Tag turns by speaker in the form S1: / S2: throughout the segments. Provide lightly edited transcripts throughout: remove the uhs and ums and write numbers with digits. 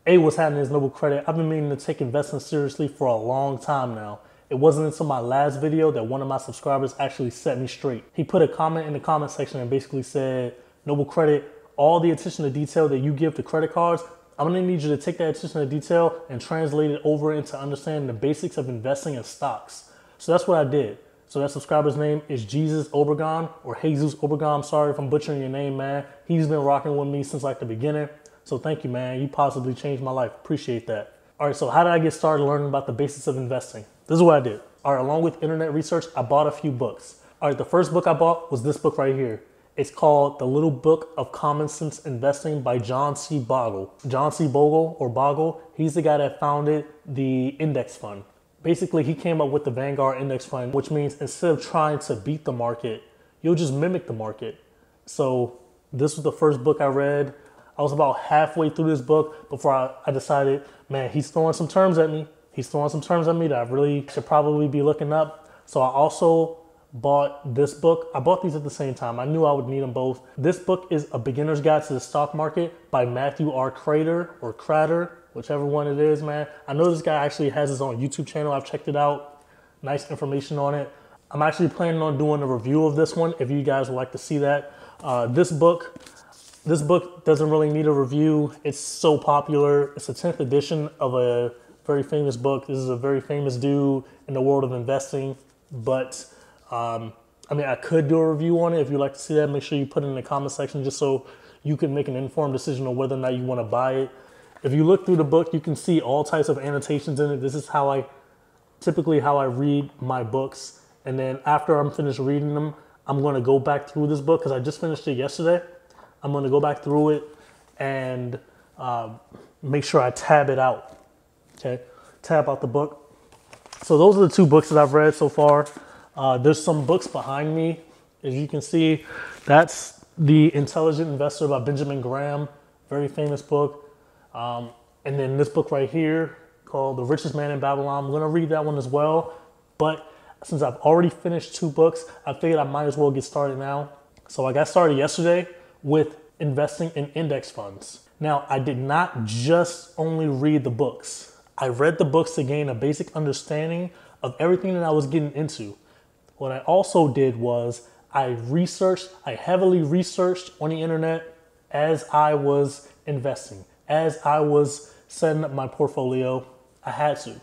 S1: Hey, what's happening is Noble Credit. I've been meaning to take investing seriously for a long time now. It wasn't until my last video that one of my subscribers actually set me straight. He put a comment in the comment section and basically said, Noble Credit, all the attention to detail that you give to credit cards, I'm gonna need you to take that attention to detail and translate it over into understanding the basics of investing in stocks. So that's what I did. So that subscriber's name is Jesus Obregon, or Jesus Obregon. I'm sorry if I'm butchering your name, man. He's been rocking with me since like the beginning. So thank you, man. You possibly changed my life. Appreciate that. All right, so how did I get started learning about the basics of investing? This is what I did. All right, along with internet research, I bought a few books. All right, the first book I bought was this book right here. It's called The Little Book of Common Sense Investing by John C. Bogle. John C. Bogle, or Bogle, he's the guy that founded the index fund. Basically, he came up with the Vanguard Index Fund, which means instead of trying to beat the market, you'll just mimic the market. So this was the first book I read. I was about halfway through this book before I decided, man, he's throwing some terms at me. He's throwing some terms at me that I really should probably be looking up. So I also bought this book. I bought these at the same time. I knew I would need them both. This book is A Beginner's Guide to the Stock Market by Matthew R. Kratter, or Kratter, whichever one it is, man. I know this guy actually has his own YouTube channel. I've checked it out. Nice information on it. I'm actually planning on doing a review of this one if you guys would like to see that. This book doesn't really need a review. It's so popular. It's the 10th edition of a very famous book. This is a very famous dude in the world of investing. But I mean, I could do a review on it. If you'd like to see that, make sure you put it in the comment section just so you can make an informed decision on whether or not you want to buy it. If you look through the book, you can see all types of annotations in it. This is typically how I read my books. And then after I'm finished reading them, I'm going to go back through this book because I just finished it yesterday. I'm going to go back through it and make sure I tab it out. Okay, tab out the book. So those are the two books that I've read so far. There's some books behind me. As you can see, that's The Intelligent Investor by Benjamin Graham. Very famous book. And then this book right here called The Richest Man in Babylon. I'm going to read that one as well. But since I've already finished two books, I figured I might as well get started now. So I got started yesterday with investing in index funds. Now, I did not just only read the books. I read the books to gain a basic understanding of everything that I was getting into. What I also did was I heavily researched on the internet as I was investing, as I was setting up my portfolio. I had to.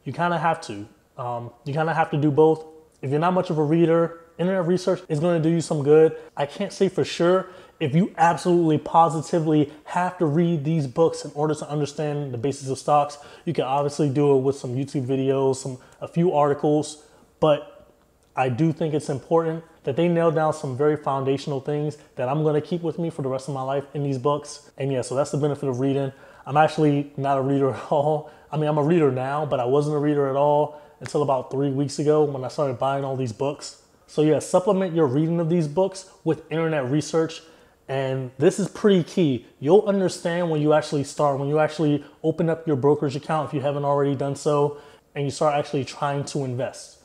S1: You kind of have to. You kind of have to do both. If you're not much of a reader, internet research is going to do you some good. I can't say for sure if you absolutely positively have to read these books in order to understand the basics of stocks. You can obviously do it with some YouTube videos, a few articles, but I do think it's important that they nail down some very foundational things that I'm going to keep with me for the rest of my life in these books. And yeah, so that's the benefit of reading. I'm actually not a reader at all. I mean, I'm a reader now, but I wasn't a reader at all until about 3 weeks ago when I started buying all these books. So yeah, supplement your reading of these books with internet research. And this is pretty key. You'll understand when you actually start, when you actually open up your brokerage account, if you haven't already done so, and you start actually trying to invest.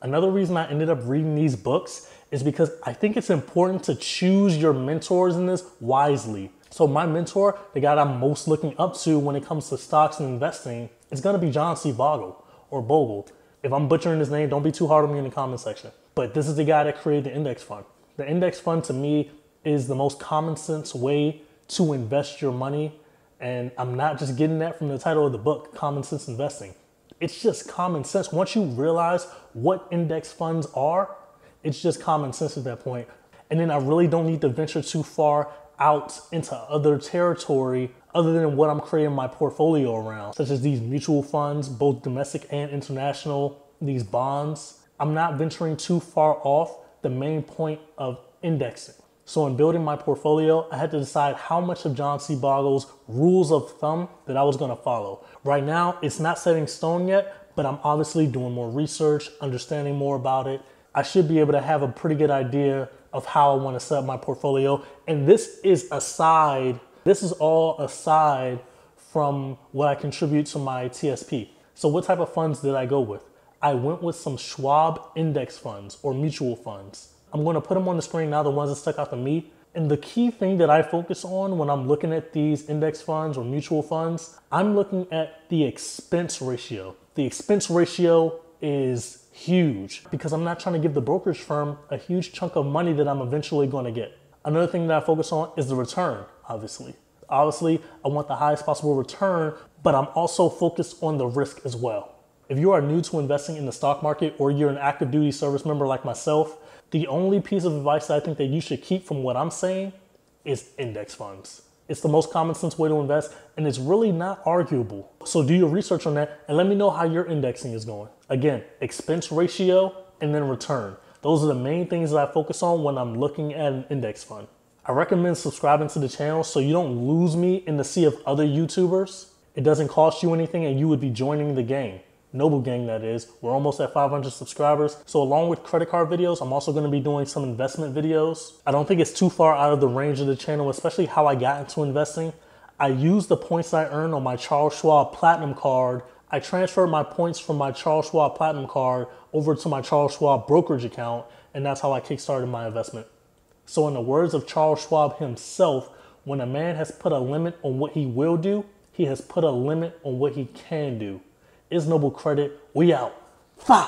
S1: Another reason I ended up reading these books is because I think it's important to choose your mentors in this wisely. So my mentor, the guy that I'm most looking up to when it comes to stocks and investing, is going to be John C. Bogle, or Bogle. If I'm butchering his name, don't be too hard on me in the comment section. But this is the guy that created the index fund. The index fund to me is the most common sense way to invest your money. And I'm not just getting that from the title of the book, Common Sense Investing. It's just common sense. Once you realize what index funds are, it's just common sense at that point. And then I really don't need to venture too far out into other territory other than what I'm creating my portfolio around, such as these mutual funds, both domestic and international, these bonds. I'm not venturing too far off the main point of indexing. So in building my portfolio, I had to decide how much of John C. Bogle's rules of thumb that I was going to follow. Right now, it's not set in stone yet, but I'm obviously doing more research, understanding more about it. I should be able to have a pretty good idea of how I want to set up my portfolio. And this is all aside from what I contribute to my TSP. So what type of funds did I go with? I went with some Schwab index funds or mutual funds. I'm going to put them on the screen now, the ones that stuck out to me. And the key thing that I focus on when I'm looking at these index funds or mutual funds, I'm looking at the expense ratio. The expense ratio is huge because I'm not trying to give the brokerage firm a huge chunk of money that I'm eventually going to get. Another thing that I focus on is the return, obviously. Obviously, I want the highest possible return, but I'm also focused on the risk as well. If you are new to investing in the stock market or you're an active duty service member like myself, the only piece of advice that I think that you should keep from what I'm saying is index funds. It's the most common sense way to invest, and it's really not arguable. So do your research on that and let me know how your indexing is going. Again, expense ratio and then return. Those are the main things that I focus on when I'm looking at an index fund. I recommend subscribing to the channel so you don't lose me in the sea of other YouTubers. It doesn't cost you anything and you would be joining the gang. Noble gang, that is. We're almost at 500 subscribers. So along with credit card videos, I'm also going to be doing some investment videos. I don't think it's too far out of the range of the channel, especially how I got into investing. I used the points I earned on my Charles Schwab Platinum card. I transferred my points from my Charles Schwab Platinum card over to my Charles Schwab brokerage account, and that's how I kickstarted my investment. So in the words of Charles Schwab himself, when a man has put a limit on what he will do, he has put a limit on what he can do. It's Noble Credit. We out. Fuck.